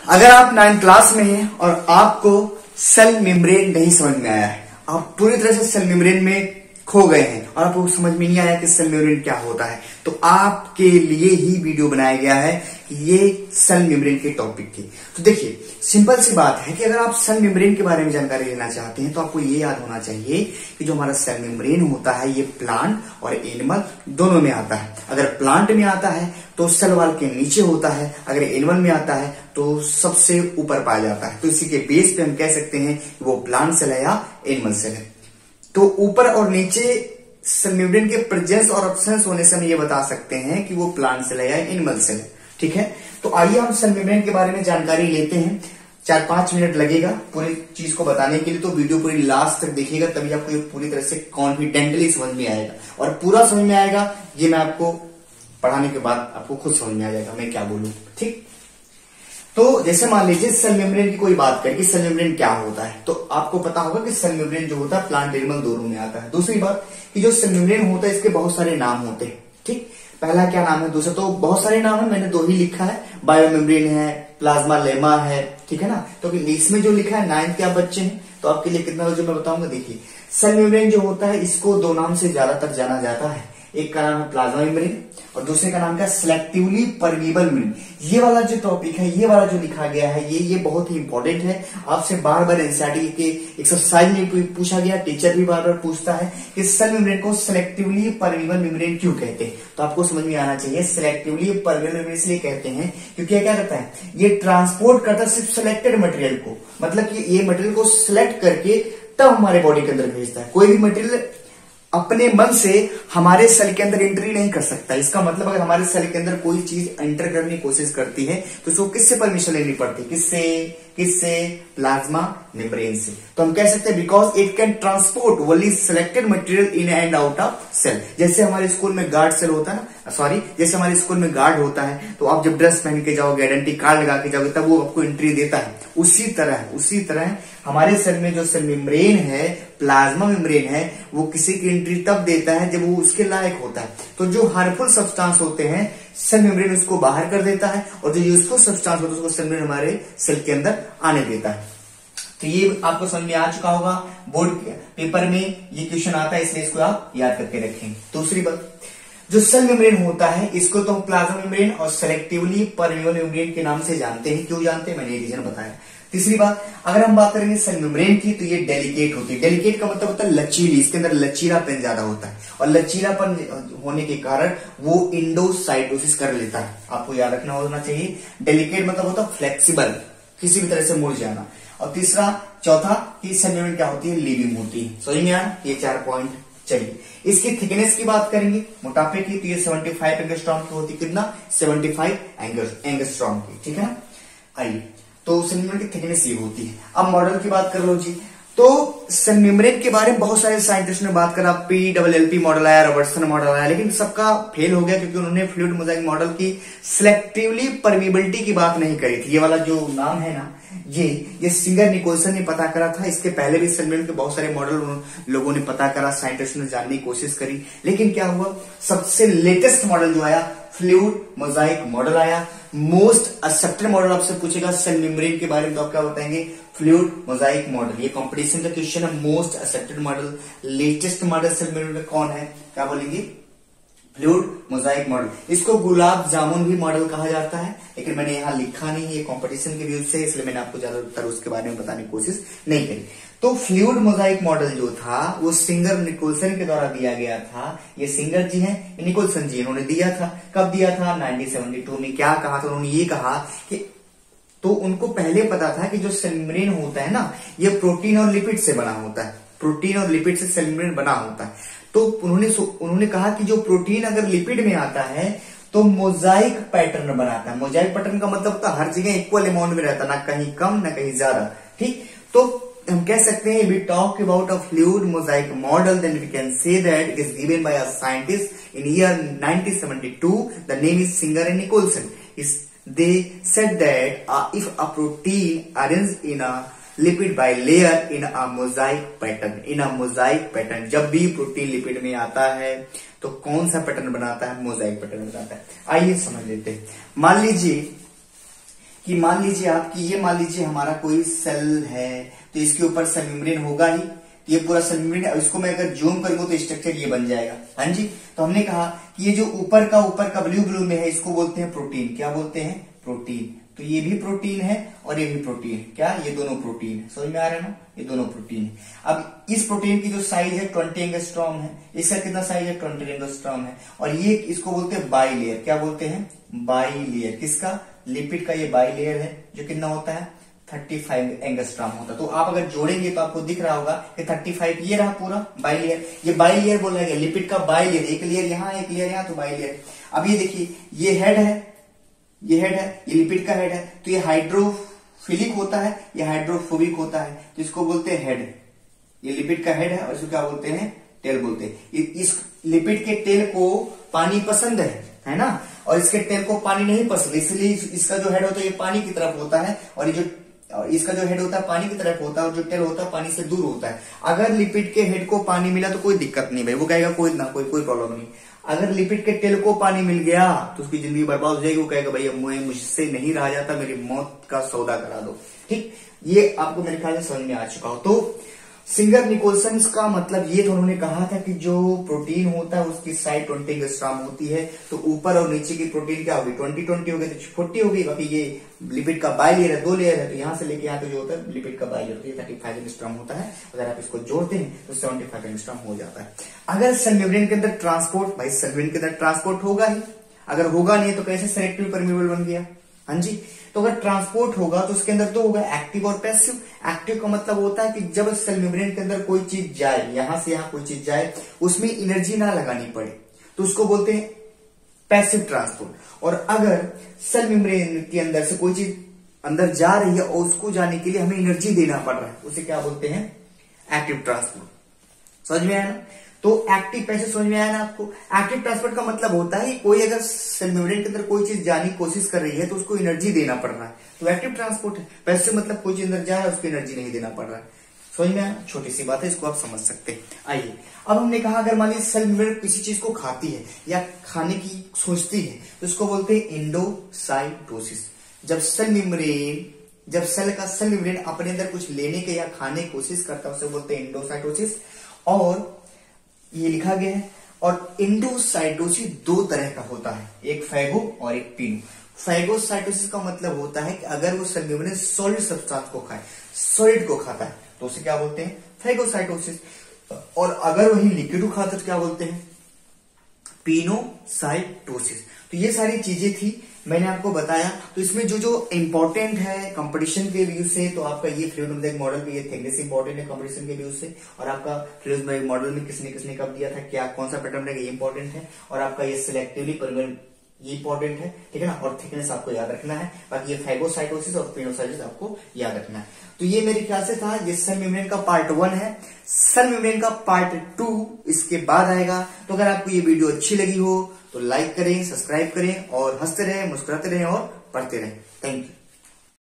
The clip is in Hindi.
अगर आप 9th क्लास में हैं और आपको सेल मेम्ब्रेन नहीं समझ में आया है, आप पूरी तरह से सेल मेम्ब्रेन में खो गए हैं और आपको समझ में नहीं आया कि सेल मेम्ब्रेन क्या होता है, तो आपके लिए ही वीडियो बनाया गया है कि ये सेल मेम्ब्रेन के टॉपिक की। तो देखिए, सिंपल सी बात है कि अगर आप सेल मेम्ब्रेन के बारे में जानकारी लेना चाहते हैं तो आपको ये याद होना चाहिए कि जो हमारा सेल मेम्ब्रेन होता है ये प्लांट और एनिमल दोनों में आता है। अगर प्लांट में आता है तो सेल वॉल के नीचे होता है, अगर एनिमल में आता है तो सबसे ऊपर पाया जाता है। तो इसी के बेस पे हम कह सकते हैं कि वो प्लांट सेल है या एनिमल सेल है। तो ऊपर और नीचे सेल मेम्ब्रेन के प्रेजेंस और एब्सेंस होने से हम ये बता सकते हैं कि वो प्लांट सेल है या एनिमल सेल है। ठीक है, तो आइए हम सेल मेम्ब्रेन के बारे में जानकारी लेते हैं। 4-5 मिनट लगेगा पूरी चीज को बताने के लिए, तो वीडियो पूरी लास्ट तक देखिएगा, तभी आपको ये पूरी तरह से कॉन्फिडेंटली समझ में आएगा और पूरा समझ में आएगा। ये मैं आपको पढ़ाने के बाद आपको खुद समझ में आ जाएगा मैं क्या बोलूं। ठीक, तो जैसे मान लीजिए सेल मेम्ब्रेन की कोई बात करें कि सेल मेम्ब्रेन क्या होता है, तो आपको पता होगा कि सेल मेम्ब्रेन जो होता है प्लांट एनिमल दोनों में आता है। दूसरी बात कि जो सेल मेम्ब्रेन होता है इसके बहुत सारे नाम होते हैं। ठीक, पहला क्या नाम है, दूसरा तो बहुत सारे नाम है, मैंने 2 ही लिखा है, बायो मेम्ब्रेन है, प्लाज्मा लेमा है। ठीक है ना, तो इसमें जो लिखा है 9th के आप बच्चे हैं तो आपके लिए कितना जो मैं बताऊंगा। देखिए, सेल मेम्ब्रेन जो होता है इसको 2 नाम से ज्यादातर जाना जाता है। एक का नाम है प्लाज्मा मेम्ब्रेन और दूसरे का नाम क्या, सिलेक्टिवली परमीबल मेम्ब्रेन। ये वाला जो टॉपिक है, ये वाला जो लिखा गया है, ये बहुत ही इंपॉर्टेंट है। आपसे बार बार एनसीईआरटी के एक्सरसाइज में पूछा गया, टीचर भी बार बार पूछता है कि सेल मेम्ब्रेन को सिलेक्टिवली परमीबल मेम्ब्रेन क्यों कहते हैं। तो आपको समझ में आना चाहिए सिलेक्टिवली परमीबल मेम्ब्रेन इसलिए कहते हैं क्योंकि क्या करता है, ये ट्रांसपोर्ट करता है सिर्फ सिलेक्टेड मटेरियल को, मतलब कि ये मटेरियल को सिलेक्ट करके तब हमारे बॉडी के अंदर भेजता है। कोई भी मटेरियल अपने मन से हमारे सेल के अंदर एंट्री नहीं कर सकता। इसका मतलब अगर हमारे सेल के अंदर कोई चीज एंटर करने की कोशिश करती है तो उसको किससे परमिशन लेनी पड़ती है, किससे प्लाज्मा मेम्ब्रेन से। तो हम कह सकते हैं because it can transport only selected material in and out of cell. जैसे हमारे स्कूल में गार्ड सेल होता है ना, जैसे हमारे स्कूल में गार्ड होता है तो आप जब ड्रेस पहन के जाओगे, आइडेंटिटी कार्ड लगा के जाओगे, तब वो आपको एंट्री देता है। उसी तरह हमारे सेल में जो सेल मेम्ब्रेन है, प्लाज्मा मेम्ब्रेन है, वो किसी की एंट्री तब देता है जब वो उसके लायक होता है। तो जो हार्मफुल सब्सटेंस होते हैं सेल मेम्ब्रेन उसको बाहर कर देता है और जो यूजफुल सब्सटेंस होता है उसको सेल मेम्ब्रेन हमारे सेल के अंदर आने देता है। तो ये आपको समझ में आ चुका होगा, बोर्ड पेपर में ये क्वेश्चन आता है इसलिए इसको आप याद करके रखें। दूसरी बात, जो सेल मेम्ब्रेन होता है इसको तो हम प्लाज्मा मेम्ब्रेन और सेलेक्टिवली परमीबल मेम्ब्रेन के नाम से जानते हैं। क्यों जानते हैं, मैंने ये रीजन बताया। तीसरी बात, अगर हम बात करेंगे सेल मेम्ब्रेन की तो ये डेलिकेट होती है। डेलिकेट का मतलब होता है लचीली, इसके अंदर लचीलापन ज्यादा होता है और लचीलापन होने के कारण वो इंडोसाइटोसिस कर लेता है। आपको याद रखना होना चाहिए, डेलिकेट मतलब होता है फ्लेक्सिबल, किसी भी तरह से मुड़ जाना। और चौथा कि सेल मेम्ब्रेन क्या होती है, लिविंग होती है। समझ में आया, ये 4 पॉइंट। चलिए, इसकी थिकनेस की बात करेंगे मोटापे की, तो ये 75 एंगस्ट्रॉम की होती है। कितना, 75 एंगस्ट्रॉम की। ठीक है ना, आइए, तो सेल मेम्ब्रेन की थिकनेस ये होती है। अब मॉडल की बात कर लो जी, तो सेल मेम्ब्रेन के बारे में बहुत सारे साइंटिस्ट ने बात करा। PLLP मॉडल आया, रॉबर्टसन मॉडल आया, लेकिन सबका फेल हो गया क्योंकि उन्होंने फ्लूइड मोज़ाइक मॉडल की सिलेक्टिवली परमीबिलिटी की बात नहीं करी थी। ये वाला जो नाम है ना, ये सिंगर निकोलसन ने पता करा था। इसके पहले भी सेल मेम्ब्रेन के बहुत सारे मॉडल लोगों ने पता करा, साइंटिस्ट ने जानने की कोशिश करी, लेकिन क्या हुआ, सबसे लेटेस्ट मॉडल जो आया फ्लूइड मोज़ाइक मॉडल आया। मोस्ट एक्सेप्टेड मॉडल आपसे पूछेगा सेल मेम्ब्रेन के बारे में तो आप क्या बताएंगे, फ्लूइड मोज़ाइक मॉडल। ये कंपटीशन का क्वेश्चन है, most accepted model, latest model cell membrane का कौन है, क्या बोलेंगे, फ्लूइड मोज़ाइक मॉडल। इसको गुलाब जामुन भी मॉडल कहा जाता है, लेकिन मैंने यहां लिखा नहीं, ये कंपटीशन के व्यूज से, इसलिए मैंने आपको ज्यादातर उसके बारे में बताने की कोशिश नहीं करी। तो फ्लूइड मोज़ाइक मॉडल जो था वो सिंगर निकोलसन के द्वारा दिया गया था। ये सिंगर जी हैं, निकोलसन जी, इन्होंने दिया था। कब दिया था, 1972 में। क्या कहा था उन्होंने, ये कहा कि तो उनको पहले पता था कि जो सेल मेम्ब्रेन होता है ना, ये प्रोटीन और लिपिड से बना होता है, प्रोटीन और लिपिड से सेल मेम्ब्रेन बना होता है। तो उन्होंने कहा कि जो प्रोटीन अगर लिपिड में आता है तो मोज़ाइक पैटर्न बनाता है। मोज़ाइक पैटर्न का मतलब होता है हर जगह इक्वल अमाउंट में रहता है, ना कहीं कम ना कहीं ज्यादा। ठीक, तो हम कह सकते हैं we talk about a fluid mosaic model, then we can say that it is given by a scientist in year 1972. The name is Singer and Nicolson. They said that if a protein arranged in a lipid bilayer in a mosaic pattern. In a mosaic pattern, जब भी प्रोटीन लिपिड में आता है तो कौन सा पैटर्न बनाता है? मोजाइक पैटर्न बनाता है। आइए समझ लेते हैं। मान लीजिए हमारा कोई सेल है, तो इसके ऊपर सेल मेम्ब्रेन होगा ही, ये पूरा सेल मेम्ब्रेन है, और इसको मैं अगर जूम करूंगा तो स्ट्रक्चर ये बन जाएगा। हाँ जी, तो हमने कहा कि ये जो ऊपर का ब्लू में है, इसको बोलते हैं प्रोटीन। क्या बोलते हैं? प्रोटीन। तो ये भी प्रोटीन है और ये भी प्रोटीन है। क्या? ये दोनों प्रोटीन है। समझ में आ रहा है ना? ये दोनों प्रोटीन है। अब इस प्रोटीन की जो साइज है 20 एंगस्ट्रॉम है, इसका कितना साइज है? 20 एंगस्ट्रॉम है। और ये इसको बोलते हैं बाई लेयर। क्या बोलते हैं? By layer. किसका? लिपिड का ये बाई लेयर है, जो कितना होता है? 35 एंगस्ट्रॉम होता है। तो आप अगर जोड़ेंगे तो आपको दिख रहा होगा कि 35 ये रहा पूरा बाई लेयर। ये बाई लेयर बोला गया, लिपिड का बाई लेयर, एक लेयर यहाँ एक लेयर यहाँ, तो बाई लेयर। अब ये देखिए, ये हेड है, ये लिपिड का हेड है, तो ये हाइड्रोफिलिक होता है, ये हाइड्रोफोबिक होता है, तो इसको बोलते हैं हेड। ये लिपिड का हेड है और इसको क्या बोलते हैं? टेल बोलते हैं। इस लिपिड के टेल को पानी पसंद है ना, और इसके टेल को पानी नहीं पसंद, इसलिए इसका जो हेड होता है ये पानी की तरफ होता है, और ये जो इसका जो हेड होता है पानी की तरफ होता है, और जो टेल होता है पानी से दूर होता है। अगर लिपिड के हेड को पानी मिला तो कोई दिक्कत नहीं भाई, वो कहेगा कोई प्रॉब्लम नहीं। अगर लिपिड के टेल को पानी मिल गया तो उसकी जिंदगी बर्बाद हो जाएगी, वो कहेगा भाई अब मुझसे नहीं रहा जाता, मेरी मौत का सौदा करा दो। ठीक, ये आपको मेरे ख्याल से समझ में आ चुका हो। तो सिंगर निकोलसन का मतलब ये तो उन्होंने कहा था कि जो प्रोटीन होता है उसकी साइज 20 एंगस्ट्रॉम होती है, तो ऊपर और नीचे की प्रोटीन क्या होगी? 20 हो गई तो 40 हो गई। बाकी ये लिपिड का बाई लेयर है, 2 लेयर है, तो यहां से लेके यहाँ तो जो होता है लिपिड का बाई लेयर, तो 35 एंगस्ट्रॉम होता है। अगर आप इसको जोड़ते हैं तो 75 एंगस्ट्रॉम हो जाता है। अगर सेल मेम्ब्रेन के अंदर ट्रांसपोर्ट, भाई सेल मेम्ब्रेन के अंदर ट्रांसपोर्ट होगा ही, अगर होगा नहीं तो कैसे सेलेक्टिव परमिएबल बन गया? हाँ जी, तो अगर ट्रांसपोर्ट होगा तो उसके अंदर दो होगा, एक्टिव और पैसिव। एक्टिव का मतलब होता है कि जब सेल मेम्ब्रेन के अंदर कोई चीज जाए, यहां से यहां कोई चीज जाए, उसमें एनर्जी ना लगानी पड़े, तो उसको बोलते हैं पैसिव ट्रांसपोर्ट। और अगर सेल मेम्ब्रेन के अंदर से कोई चीज अंदर जा रही है और उसको जाने के लिए हमें एनर्जी देना पड़ रहा है, उसे क्या बोलते हैं? Active transport. समझ में आया ना? तो एक्टिव पैसिव समझ में आया ना आपको? एक्टिव ट्रांसपोर्ट का मतलब होता है कोई अगर सेल मेम्ब्रेन के अंदर कोई चीज जाने की कोशिश कर रही है तो उसको एनर्जी देना पड़ रहा है, तो एक्टिव ट्रांसपोर्ट है। पैसिव मतलब कोई चीज अंदर जा रहा है उसको एनर्जी नहीं देना पड़ रहा है। समझ में आया? छोटी सी बात है, इसको आप समझ सकते हैं। आइए, अब हमने कहा अगर मान लीजिए सेल मेम्ब्रेन किसी चीज को खाती है या खाने की सोचती है तो उसको बोलते हैं एंडोसाइटोसिस। जब सेल का सेल मेम्ब्रेन अपने अंदर कुछ लेने के या खाने की कोशिश करता है उसे बोलते हैं एंडोसाइटोसिस। और ये लिखा गया है। और एंडोसाइटोसिस 2 तरह का होता है, एक फैगो और एक पीनो। फैगोसाइटोसिस का मतलब होता है कि अगर वो सेल मेम्ब्रेन सॉलिड सब्सटेंस को खाए, सॉलिड को खाता है, तो उसे क्या बोलते हैं? फैगोसाइटोसिस। और अगर वही लिक्विड को खाता है तो क्या बोलते हैं? पिनोसाइटोसिस। तो ये सारी चीजें थी, मैंने आपको बताया। तो इसमें जो इंपॉर्टेंट है कंपटीशन के व्यू से, तो आपका ये फ्लूइड मॉडल में ये थिकनेस इंपॉर्टेंट है कंपटीशन के व्यू से, और आपका फ्लूइड मॉडल में किसने कब दिया था, क्या कौन सा पैटर्न रहेगा, ये इंपॉर्टेंट है। और आपका ये सिलेक्टिवली परमिएबल, ये इंपॉर्टेंट है, ठीक है ना। और थिकनेस आपको याद रखना है। बाकी ये फैगोसाइटोसिस और पिनोसाइटोसिस आपको याद रखना है। तो ये मेरे ख्याल से था, ये सेल मेम्ब्रेन का पार्ट 1 है। सेल मेम्ब्रेन का पार्ट 2 इसके बाद आएगा। तो अगर आपको ये वीडियो अच्छी लगी हो तो लाइक करें, सब्सक्राइब करें, और हंसते रहें, मुस्कुराते रहें और पढ़ते रहें। Thank you.